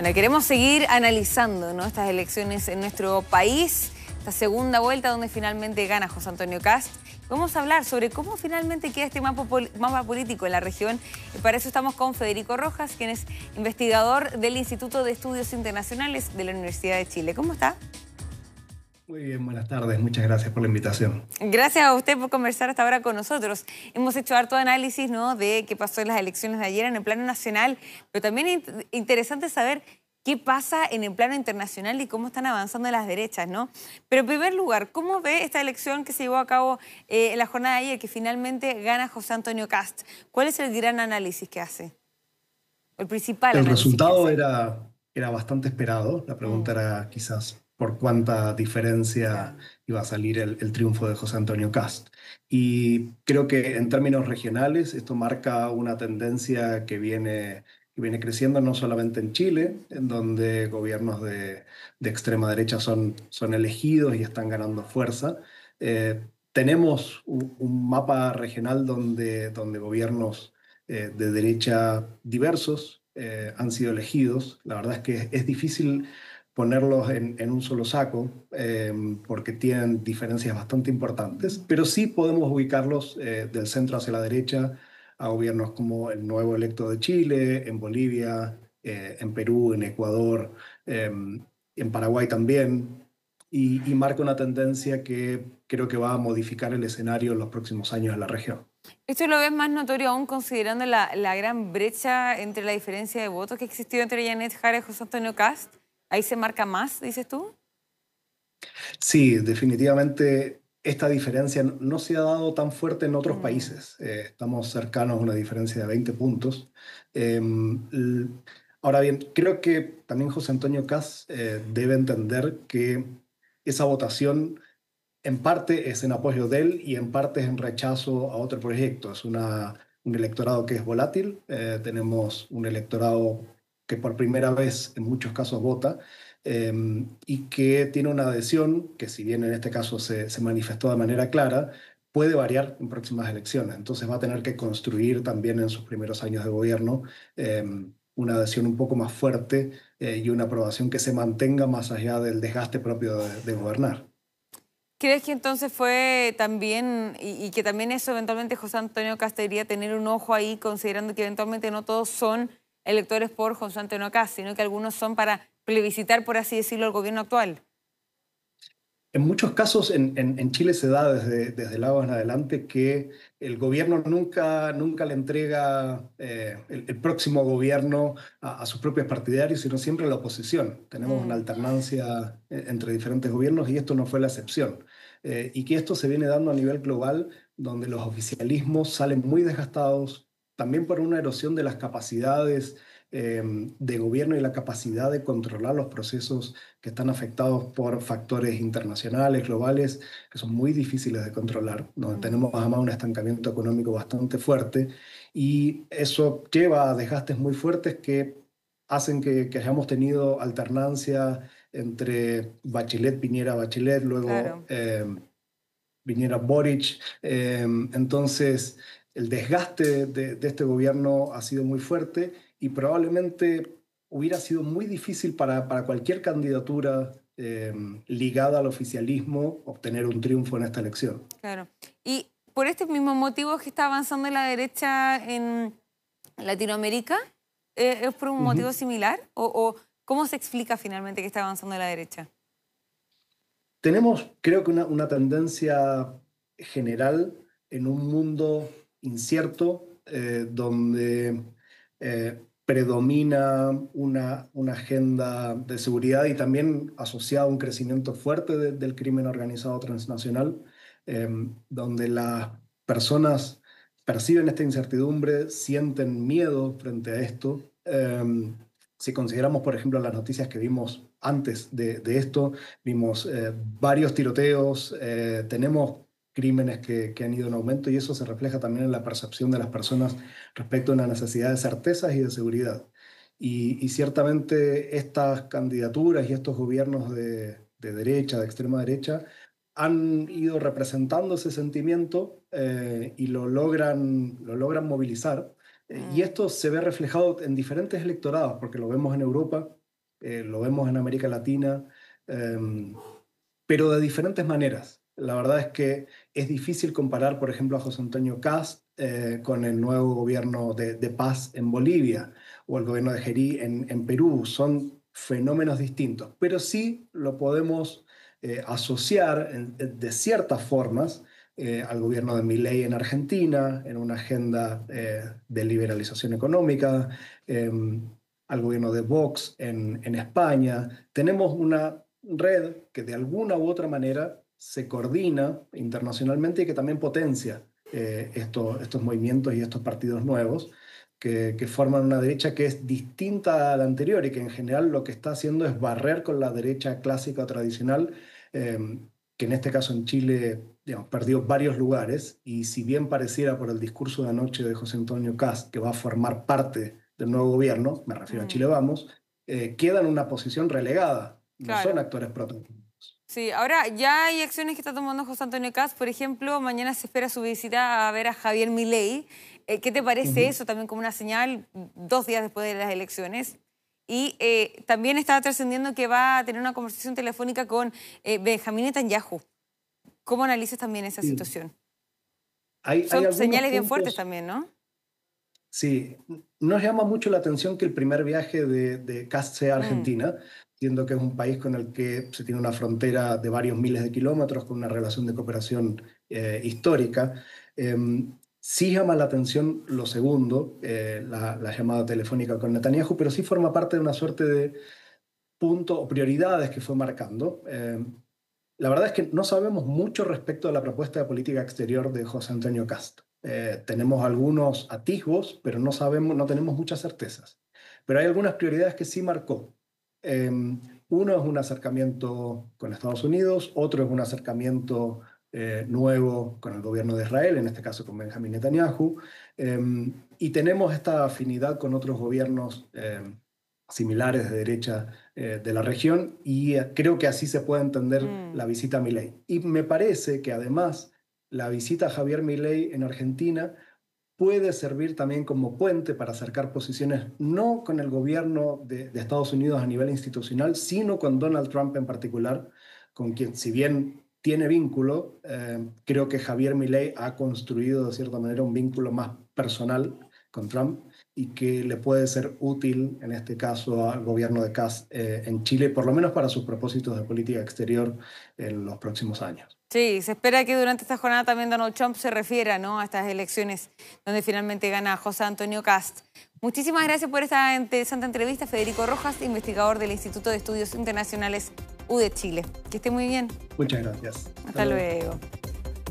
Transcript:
Bueno, queremos seguir analizando, ¿no?, estas elecciones en nuestro país, esta segunda vuelta donde finalmente gana José Antonio Kast. Vamos a hablar sobre cómo finalmente queda este mapa político en la región. Y para eso estamos con Federico Rojas, quien es investigador del Instituto de Estudios Internacionales de la Universidad de Chile. ¿Cómo está? Muy bien, buenas tardes. Muchas gracias por la invitación. Gracias a usted por conversar hasta ahora con nosotros. Hemos hecho harto análisis, ¿no?, de qué pasó en las elecciones de ayer en el plano nacional, pero también es interesante saber qué pasa en el plano internacional y cómo están avanzando las derechas, ¿no? Pero en primer lugar, ¿cómo ve esta elección que se llevó a cabo en la jornada de ayer, que finalmente gana José Antonio Kast? ¿Cuál es el gran análisis que hace? El principal El análisis que resultado hace. era bastante esperado. La pregunta era quizás por cuánta diferencia Claro. iba a salir el triunfo de José Antonio Kast. Y creo que en términos regionales esto marca una tendencia que viene creciendo no solamente en Chile, en donde gobiernos de extrema derecha son elegidos y están ganando fuerza. Tenemos un mapa regional donde gobiernos de derecha diversos han sido elegidos. La verdad es que es difícil ponerlos en un solo saco porque tienen diferencias bastante importantes, pero sí podemos ubicarlos del centro hacia la derecha a gobiernos como el nuevo electo de Chile, en Bolivia, en Perú, en Ecuador, en Paraguay también, y marca una tendencia que creo que va a modificar el escenario en los próximos años en la región. ¿Esto lo ves más notorio aún considerando la gran brecha entre la diferencia de votos que existió entre Janet Jara y José Antonio Kast? ¿Ahí se marca más, dices tú? Sí, definitivamente esta diferencia no se ha dado tan fuerte en otros Mm. países. Estamos cercanos a una diferencia de 20 puntos. L- Ahora bien, creo que también José Antonio Kast debe entender que esa votación en parte es en apoyo de él y en parte es en rechazo a otro proyecto. Es un electorado que es volátil. Tenemos un electorado que por primera vez en muchos casos vota eh, y que tiene una adhesión que, si bien en este caso se manifestó de manera clara, puede variar en próximas elecciones. Entonces va a tener que construir también en sus primeros años de gobierno eh, una adhesión un poco más fuerte y una aprobación que se mantenga más allá del desgaste propio de gobernar. ¿Crees que entonces fue también, y que también eso eventualmente José Antonio Kast debería tener un ojo ahí, considerando que eventualmente no todos son electores por José Antonio Kast, sino que algunos son para plebiscitar, por así decirlo, el gobierno actual? En muchos casos en Chile se da desde Lagos en adelante que el gobierno nunca le entrega el próximo gobierno a sus propios partidarios, sino siempre a la oposición. Tenemos una Mm. alternancia entre diferentes gobiernos y esto no fue la excepción. Y que esto se viene dando a nivel global, donde los oficialismos salen muy desgastados, también por una erosión de las capacidades de gobierno y la capacidad de controlar los procesos que están afectados por factores internacionales, globales, que son muy difíciles de controlar, donde Mm. tenemos además un estancamiento económico bastante fuerte y eso lleva a desgastes muy fuertes que hacen que hayamos tenido alternancia entre Bachelet, Piñera, Bachelet, luego Claro. viniera Boric. Entonces, el desgaste de este gobierno ha sido muy fuerte y probablemente hubiera sido muy difícil para cualquier candidatura ligada al oficialismo obtener un triunfo en esta elección. Claro. Y por este mismo motivo es que está avanzando la derecha en Latinoamérica. ¿Es por un Ujú. motivo similar? ¿O cómo se explica finalmente que está avanzando la derecha? Tenemos, creo que una tendencia general en un mundo incierto donde predomina una agenda de seguridad y también asociada a un crecimiento fuerte del crimen organizado transnacional, eh, donde las personas perciben esta incertidumbre, sienten miedo frente a esto. Si consideramos, por ejemplo, las noticias que vimos antes de esto, vimos varios tiroteos, tenemos crímenes que han ido en aumento y eso se refleja también en la percepción de las personas respecto a una necesidad de certezas y de seguridad. Y ciertamente estas candidaturas y estos gobiernos de derecha, de extrema derecha, han ido representando ese sentimiento y lo logran movilizar. Y Mm. esto se ve reflejado en diferentes electorados, porque lo vemos en Europa, lo vemos en América Latina, pero de diferentes maneras. La verdad es que es difícil comparar, por ejemplo, a José Antonio Kast con el nuevo gobierno de paz en Bolivia o el gobierno de Gerí en Perú. Son fenómenos distintos, pero sí lo podemos asociar de ciertas formas al gobierno de Milei en Argentina, en una agenda de liberalización económica, al gobierno de Vox en España. Tenemos una red que de alguna u otra manera se coordina internacionalmente y que también potencia estos movimientos y estos partidos nuevos que forman una derecha que es distinta a la anterior y que en general lo que está haciendo es barrer con la derecha clásica o tradicional, que en este caso en Chile, digamos, perdió varios lugares, y si bien pareciera por el discurso de anoche de José Antonio Kast que va a formar parte del nuevo gobierno, me refiero a Chile Vamos, queda en una posición relegada, no son actores protagónicos. Sí, ahora ya hay acciones que está tomando José Antonio Kast. Por ejemplo, mañana se espera su visita a ver a Javier Milei. ¿Qué te parece eso también como una señal 2 días después de las elecciones? Y también está trascendiendo que va a tener una conversación telefónica con Benjamín Netanyahu. ¿Cómo analizas también esa situación? Son señales bien fuertes también, ¿no? Sí, nos llama mucho la atención que el primer viaje de Kast sea a Argentina, siendo que es un país con el que se tiene una frontera de varios miles de kilómetros, con una relación de cooperación histórica. Sí llama la atención lo segundo, la llamada telefónica con Netanyahu, pero sí forma parte de una suerte de punto o prioridades que fue marcando. La verdad es que no sabemos mucho respecto a la propuesta de política exterior de José Antonio Kast. Tenemos algunos atisbos, pero no tenemos muchas certezas. Pero hay algunas prioridades que sí marcó. Uno es un acercamiento con Estados Unidos, otro es un acercamiento nuevo con el gobierno de Israel, en este caso con Benjamín Netanyahu, y tenemos esta afinidad con otros gobiernos similares de derecha de la región, y creo que así se puede entender la visita a Milei. Y me parece que además la visita a Javier Milei en Argentina puede servir también como puente para acercar posiciones no con el gobierno de Estados Unidos a nivel institucional, sino con Donald Trump en particular, con quien, si bien tiene vínculo, creo que Javier Milei ha construido de cierta manera un vínculo más personal con Trump y que le puede ser útil en este caso al gobierno de Kast en Chile, por lo menos para sus propósitos de política exterior en los próximos años. Sí, se espera que durante esta jornada también Donald Trump se refiera, ¿no?, a estas elecciones donde finalmente gana José Antonio Kast. Muchísimas gracias por esta interesante entrevista, Federico Rojas, investigador del Instituto de Estudios Internacionales UD Chile. Que esté muy bien. Muchas gracias. Hasta luego.